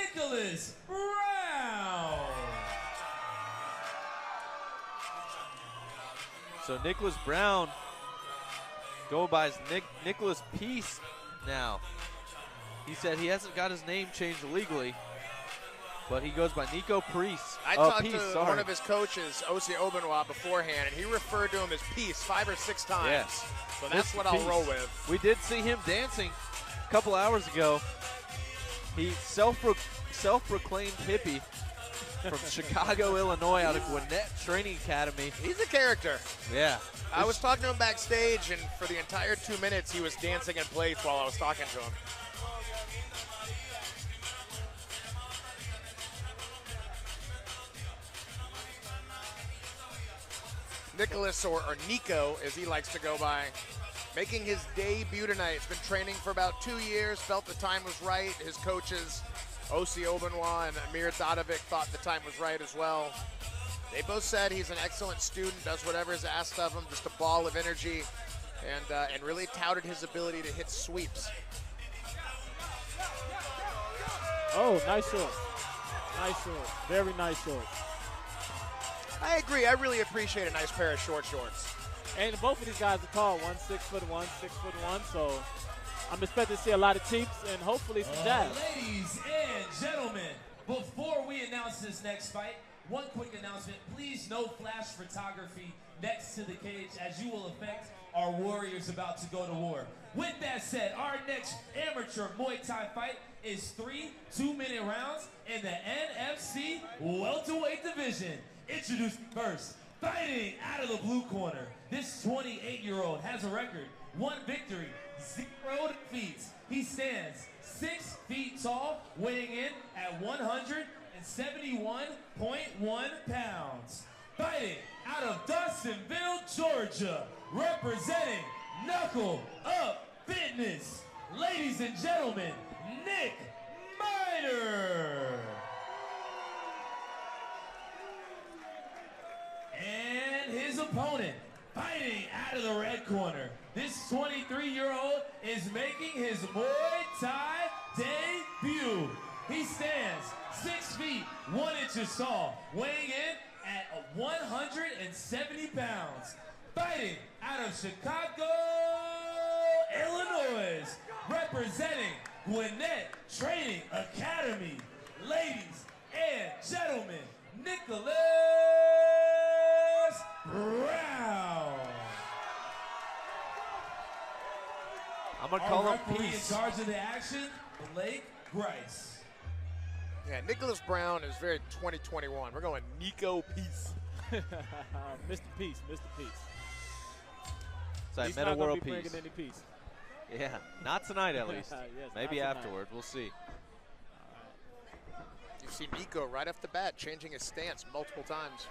Nikolas Brown. So Nikolas Brown go by his Nikolas Peace now. He said he hasn't got his name changed legally, but he goes by Niko Priest. I talked to one of his coaches, Osi Obenwa, beforehand, and he referred to him as Peace 5 or 6 times. Yes. So that's what I'll roll with. We did see him dancing a couple hours ago. He self-proclaimed hippie from Chicago, Illinois, out of Gwinnett Training Academy. He's a character. Yeah. I was talking to him backstage, and for the entire 2 minutes, he was dancing in place while I was talking to him. Nikolas, or Niko, as he likes to go by, making his debut tonight. He's been training for about 2 years, felt the time was right. His coaches, Osi Obenwa and Amir Dadovic, thought the time was right as well. They both said he's an excellent student, does whatever is asked of him, just a ball of energy, and really touted his ability to hit sweeps. Oh, nice short. Nice short. Very nice short. I agree. I really appreciate a nice pair of short shorts. And both of these guys are tall, 1 6'1", 6'1", so I'm expecting to see a lot of cheeks and hopefully some jabs. Ladies and gentlemen, before we announce this next fight, one quick announcement. Please, no flash photography next to the cage, as you will affect our warriors about to go to war. With that said, our next amateur Muay Thai fight is 3 2-minute rounds in the NFC welterweight division. Introduced first, fighting out of the blue corner. This 28-year-old has a record, 1 victory, 0 defeats. He stands 6 feet tall, weighing in at 171.1 pounds. Fighting out of Dawsonville, Georgia, representing Knuckle Up Fitness. Ladies and gentlemen, Nick Miner. And his opponent, fighting out of the red corner. This 23-year-old is making his Muay Thai debut. He stands 6 feet 1 inches tall, weighing in at 170 pounds. Fighting out of Chicago, Illinois, representing Gwinnett Training Academy. Ladies and gentlemen, Nikolas Brown. I'm going to call him Peace. Peace. In charge of the action, Blake Grice. Yeah, Nikolas Brown is very 2021. We're going Niko Peace. Mr. Peace, Mr. Peace. It's like He's Meta not gonna World be Peace. bringing any peace. Yeah, not tonight at least. Yes, Maybe afterward. We'll see. You see Niko right off the bat changing his stance multiple times.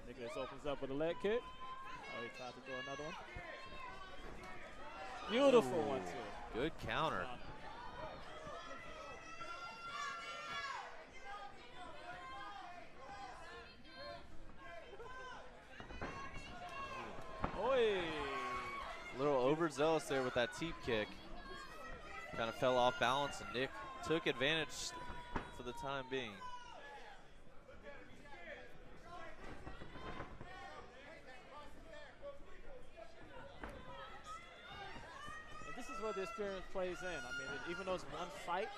Nikolas opens up with a leg kick. Oh, he tried to throw another one. Beautiful one, too. Good counter. Oi. A little overzealous there with that teep kick. Kind of fell off balance, and Nick took advantage for the time being. And this is where the experience plays in. I mean, even though it's one fight,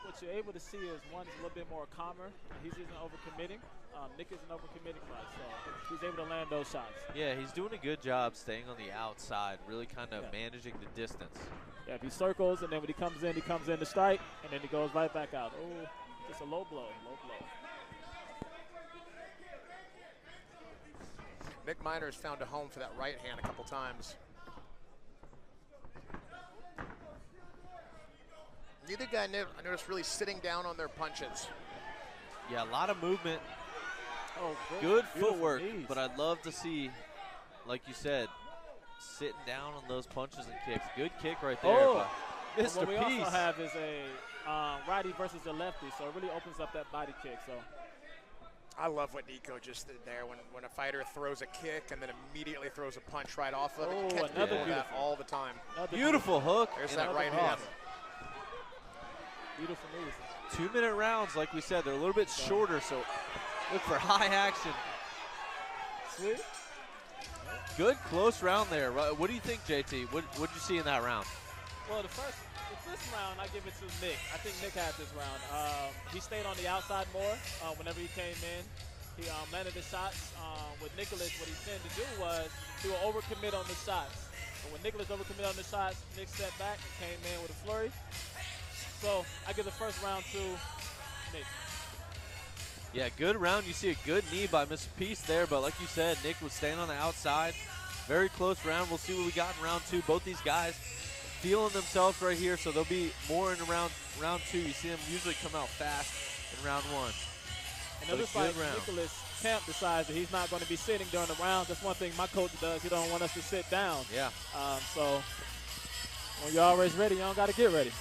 what you're able to see is one is a little bit more calmer. He's isn't overcommitting. Nick isn't overcommitting much, so he's able to land those shots. Yeah, he's doing a good job staying on the outside, really kind of managing the distance. Yeah, if he circles, and then when he comes in to strike, and then he goes right back out. Oh, just a low blow, low blow. Nick Miner's found a home for that right hand a couple times. Neither guy, I noticed, really sitting down on their punches. Yeah, a lot of movement. Oh, good footwork, but I'd love to see, like you said, sitting down on those punches and kicks. Good kick right there. Oh, Mr. what we Peace. also have is a righty versus a lefty, so it really opens up that body kick. So I love what Niko just did there when a fighter throws a kick and then immediately throws a punch right off of it. Oh, You catch another people that beautiful. all the time. Beautiful hook. There's and that a right cross. hand. Beautiful move. 2-minute rounds, like we said, they're a little bit shorter, so look for high action. Sweet. Good close round there. What do you think, JT? What did you see in that round? Well, the first round, I give it to Nick. I think Nick had this round. He stayed on the outside more whenever he came in. He landed the shots. With Nikolas, what he tended to do was he would overcommit on the shots. And when Nikolas overcommitted on the shots, Nick stepped back and came in with a flurry. So I give the first round to Nick. Yeah, good round. You see a good knee by Mr. Peace there, but like you said, Nick was staying on the outside. Very close round. We'll see what we got in round 2. Both these guys feeling themselves right here, so there'll be more in round 2. You see them usually come out fast in round 1. Another fight, Nikolas Camp decides that he's not going to be sitting during the round. That's one thing my coach does. He don't want us to sit down. Yeah. So when you're always ready, you don't got to get ready.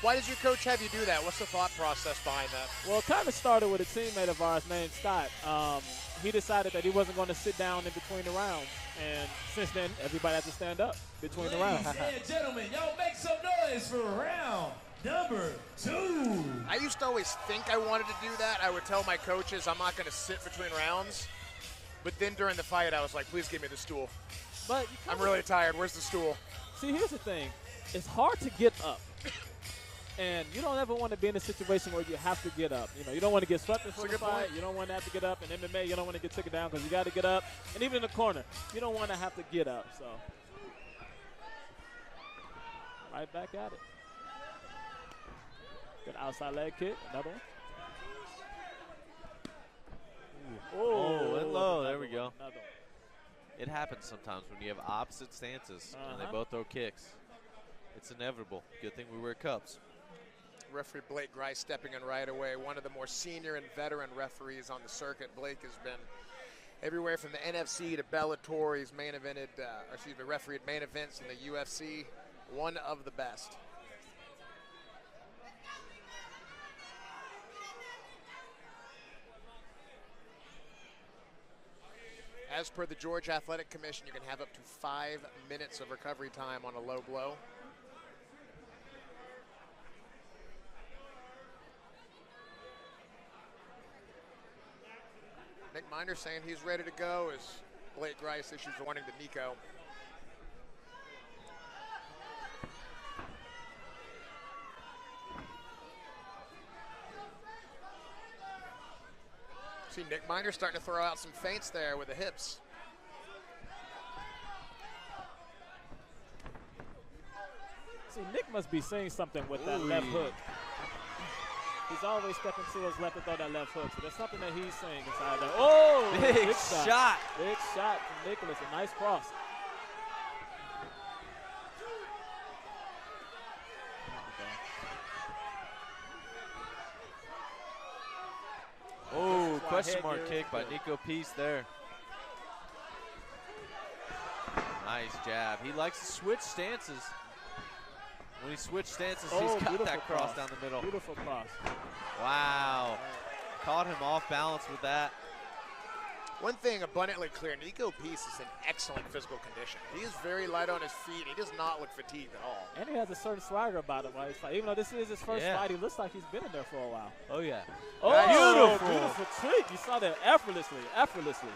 Why does your coach have you do that? What's the thought process behind that? Well, it kind of started with a teammate of ours named Scott. He decided that he wasn't going to sit down in between the rounds. And since then, everybody has to stand up between the rounds. Ladies and gentlemen, y'all make some noise for round number 2. I used to always think I wanted to do that. I would tell my coaches I'm not going to sit between rounds. But then during the fight, I was like, please give me the stool. But I'm really tired. Where's the stool? See, here's the thing. It's hard to get up. And you don't ever want to be in a situation where you have to get up. You know, you don't want to get swept before the fight. You don't want to have to get up. In MMA, you don't want to get taken down because you got to get up. And even in the corner, you don't want to have to get up. So, right back at it. Good outside leg kick. Another one. Oh, and low. There we go. Another one. It happens sometimes when you have opposite stances and they both throw kicks. It's inevitable. Good thing we wear cups. Referee Blake Grice stepping in right away, one of the more senior and veteran referees on the circuit. Blake has been everywhere from the NFC to Bellator. He's refereed main events in the UFC. One of the best. As per the Georgia Athletic Commission, you can have up to 5 minutes of recovery time on a low blow. Nick Minder saying he's ready to go as Blake Grice issues a warning to Niko. See Nick Minder starting to throw out some feints there with the hips. See, Nick must be seeing something with that left hook. He's always stepping to his left and throw that left hook. So there's something that he's seeing inside there. Oh, big shot. Big shot from Nikolas. A nice cross. Oh, question mark kick by Niko Peace there. Nice jab. He likes to switch stances. When he switched stances, he's got that cross down the middle. Beautiful cross. Wow. Caught him off balance with that. One thing abundantly clear, Niko Peace is in excellent physical condition. He is very light on his feet. He does not look fatigued at all. And he has a certain swagger about him while he's fighting. Even though this is his first fight, he looks like he's been in there for a while. Oh, yeah. Oh, beautiful tweak. You saw that effortlessly.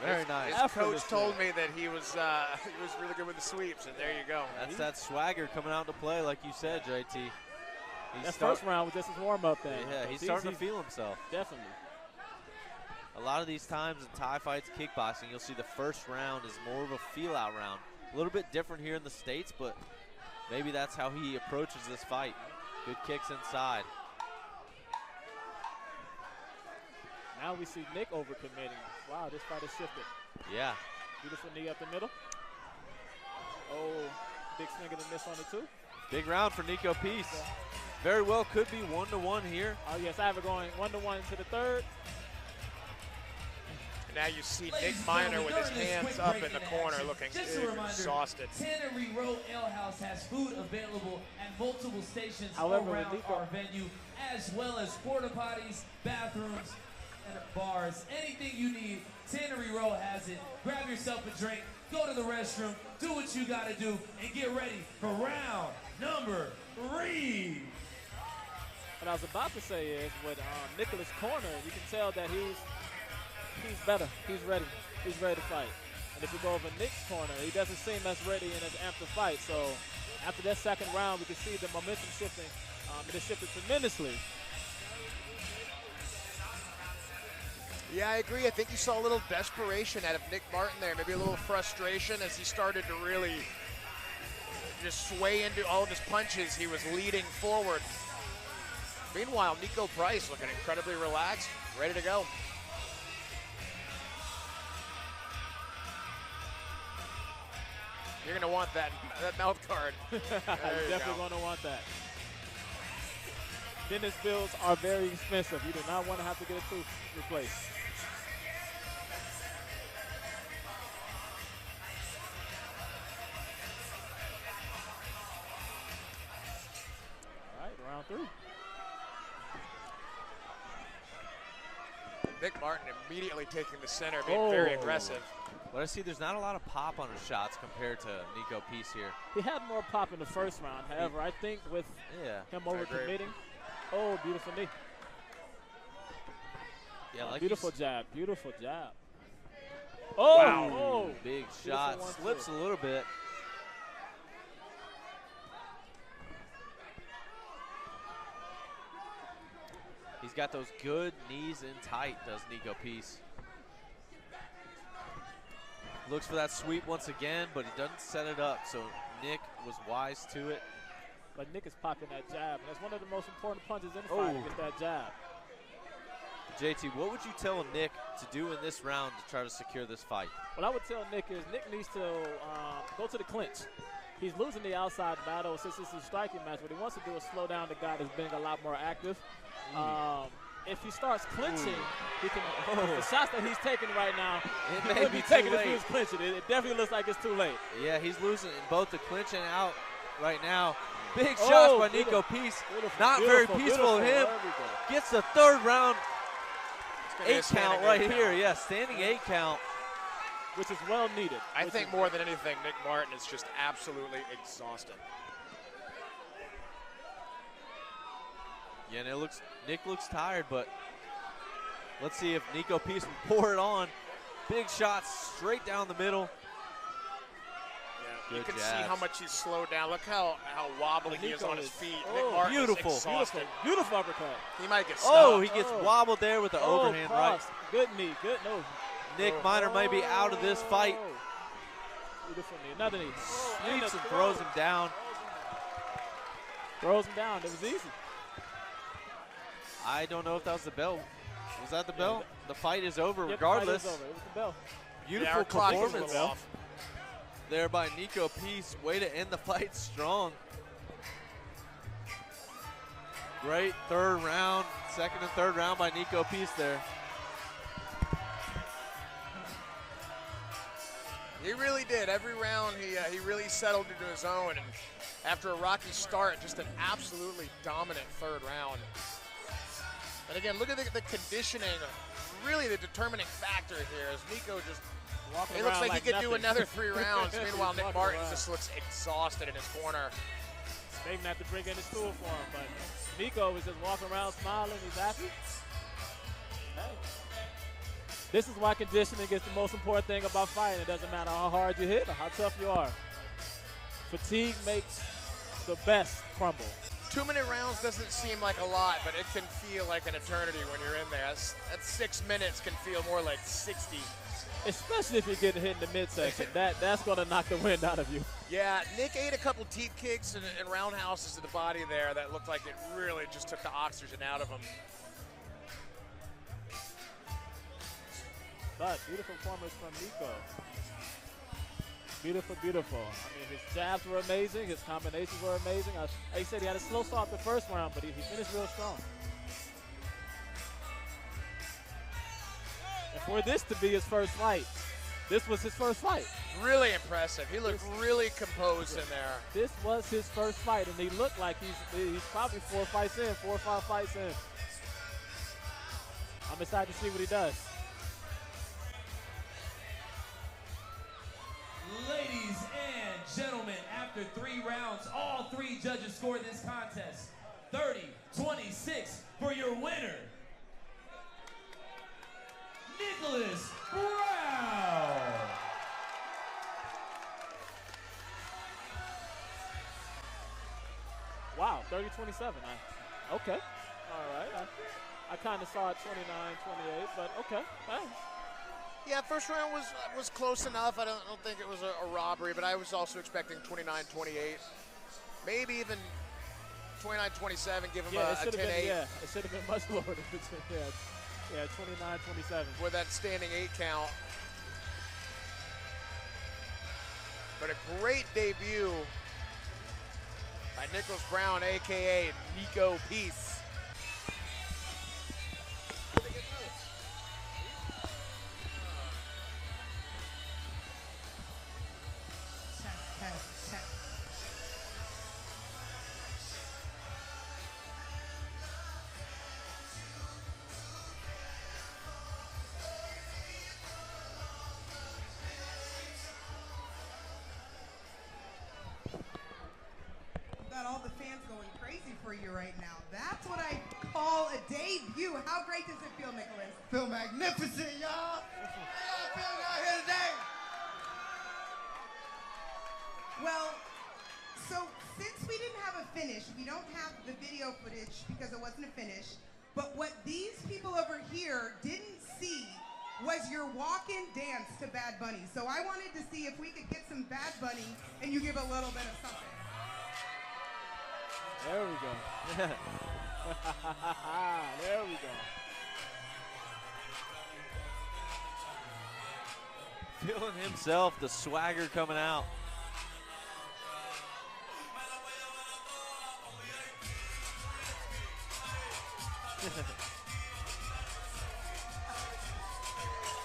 Very nice. His coach told me that he was really good with the sweeps, and there you go. That's that swagger coming out to play, like you said, JT. That first round was just his warm-up thing. Yeah, he's starting to feel himself. Definitely. A lot of these times in Thai fights, kickboxing, you'll see the first round is more of a feel-out round. A little bit different here in the States, but maybe that's how he approaches this fight. Good kicks inside. Now we see Nick overcommitting. Wow, this fight has shifted. Yeah. Beautiful knee up the middle. Oh, big swing and a miss on it too. Big round for Niko Peace. Very well could be 1-1 here. Oh yes, I have it going 1-1 to the third. Now you see Nick Minder with his hands up in the corner looking exhausted. Tannery Road Ale House has food available at multiple stations However, around our venue, as well as porta potties, bathrooms, bars, anything you need, Tannery Row has it. Grab yourself a drink, go to the restroom, do what you gotta do, and get ready for round number 3. What I was about to say is with Nikolas' corner, you can tell that he's better. He's ready. He's ready to fight. And if you go over Nick's corner, he doesn't seem as ready and as amped to fight. So after that second round, we can see the momentum shifting. It has shifted tremendously. Yeah, I agree. I think you saw a little desperation out of Nick Martin there, maybe a little frustration as he started to really just sway into all of his punches. He was leading forward. Meanwhile, Niko Price looking incredibly relaxed, ready to go. You're going to want that mouth guard. You're definitely going to want that. Dentist bills are very expensive. You do not want to have to get a tooth replaced. All right, round 3. Nick Martin immediately taking the center, being very aggressive. But I see there's not a lot of pop on his shots compared to Niko Peace here. He had more pop in the first round. However, I think with him overcommitting. Oh, beautiful knee. Yeah, like beautiful jab. Beautiful jab. Oh, wow. Oh, big shot. Slips a little bit. He's got those good knees in tight, does Niko Peace. Looks for that sweep once again, but he doesn't set it up, so Nick was wise to it. But Nick is popping that jab, and that's one of the most important punches in the fight, to get that jab. JT, what would you tell Nick to do in this round to try to secure this fight? What I would tell Nick is Nick needs to go to the clinch. He's losing the outside battle since it's a striking match. What he wants to do is slow down the guy that's being a lot more active. If he starts clinching, he can. The shots that he's taking right now, it he may could be be taking too if he late. was clinching. It definitely looks like it's too late. Yeah, he's losing in both the clinch and out right now. Big shots by Niko Peace. Not very peaceful of him. Gets the third round 8 count right here. Yeah, standing 8 count. Which is well needed. I think more than anything, Nick Martin is just absolutely exhausted. Yeah, and Nick looks tired, but let's see if Niko Peace will pour it on. Big shots straight down the middle. Yeah, you Good can jabs. see how much he's slowed down. Look how wobbly he is on his feet. Oh, Nick Martin beautiful. is exhausted. Beautiful uppercut. He might get stopped. He gets wobbled there with the overhand right. Good knee. Good. No. Nick Miner may be out of this fight. Beautiful knee. Another knee. Sweeps and throws him down. Throws him down. It was easy. I don't know if that was the bell. Was that the bell? The fight is over regardless. regardless. The fight is over. It was the bell. Beautiful clock is performance off. there by Niko Peace. Way to end the fight strong. Great third round, second and third round by Niko Peace there. He really did. Every round, he really settled into his own. And after a rocky start, just an absolutely dominant third round. And again, look at the conditioning. Really the determining factor here is Niko just walking it around looks like he could do nothing. another 3 rounds. Meanwhile, Nick walking Martin around. just looks exhausted in his corner. They even have to bring in the stool for him. But Niko was just walking around smiling. He's happy. Hey. This is why conditioning is the most important thing about fighting. It doesn't matter how hard you hit or how tough you are. Fatigue makes the best crumble. 2-minute rounds doesn't seem like a lot, but it can feel like an eternity when you're in there. That 6 minutes can feel more like 60. Especially if you're getting hit in the midsection. That's going to knock the wind out of you. Yeah, Nick ate a couple teep kicks and roundhouses to the body there that looked like it really just took the oxygen out of him. But beautiful performance from Niko. Beautiful, beautiful. I mean, his jabs were amazing. His combinations were amazing. He said he had a slow start the first round, but he finished real strong. And for this to be his first fight, this was his first fight. Really impressive. He looked really composed in there. This was his first fight, and he looked like he's probably 4 or 5 fights in. I'm excited to see what he does. Ladies and gentlemen, after 3 rounds, all 3 judges scored this contest 30-26 for your winner, Nikolas Brown. Wow, 30-27. Okay. All right. I kind of saw it 29-28, but okay. Hey. Yeah, first round was close enough. I don't think it was a robbery, but I was also expecting 29-28. Maybe even 29-27, give him a 10-8. Yeah, it should have been much lower than yeah, 29-27. With that standing 8 count. But a great debut by Nikolas Brown, a.k.a. Niko Peace. All the fans going crazy for you right now. That's what I call a debut. How great does it feel, Nikolas? Feel magnificent, y'all. How y'all feeling out here today? Well, so since we didn't have a finish, we don't have the video footage because it wasn't a finish, but what these people over here didn't see was your walk-in dance to Bad Bunny. So I wanted to see if we could get some Bad Bunny and you give a little bit of something. There we go. There we go. Feeling himself, the swagger coming out.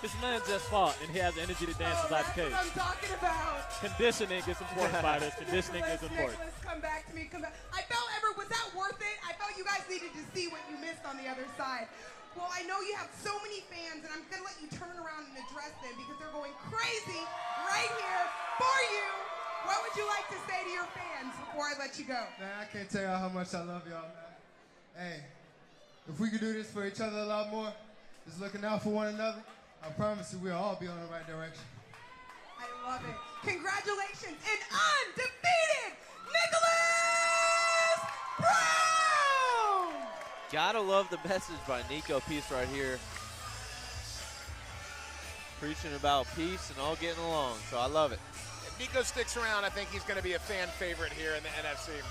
This man just fought, and he has the energy to dance inside the cage. That's what I'm talking about. Conditioning is important, fighters. Conditioning is important. Nikolas, come back to me. Come back. I felt, was that worth it? I felt you guys needed to see what you missed on the other side. Well, I know you have so many fans, and I'm going to let you turn around and address them because they're going crazy right here for you. What would you like to say to your fans before I let you go? Man, I can't tell y'all how much I love y'all, man. Hey, if we could do this for each other a lot more, just looking out for one another, I promise you we'll all be on the right direction. I love it. Congratulations, and undefeated Nikolas Brown! Gotta love the message by Niko Peace right here. Preaching about peace and all getting along, so I love it. If Niko sticks around, I think he's going to be a fan favorite here in the NFC.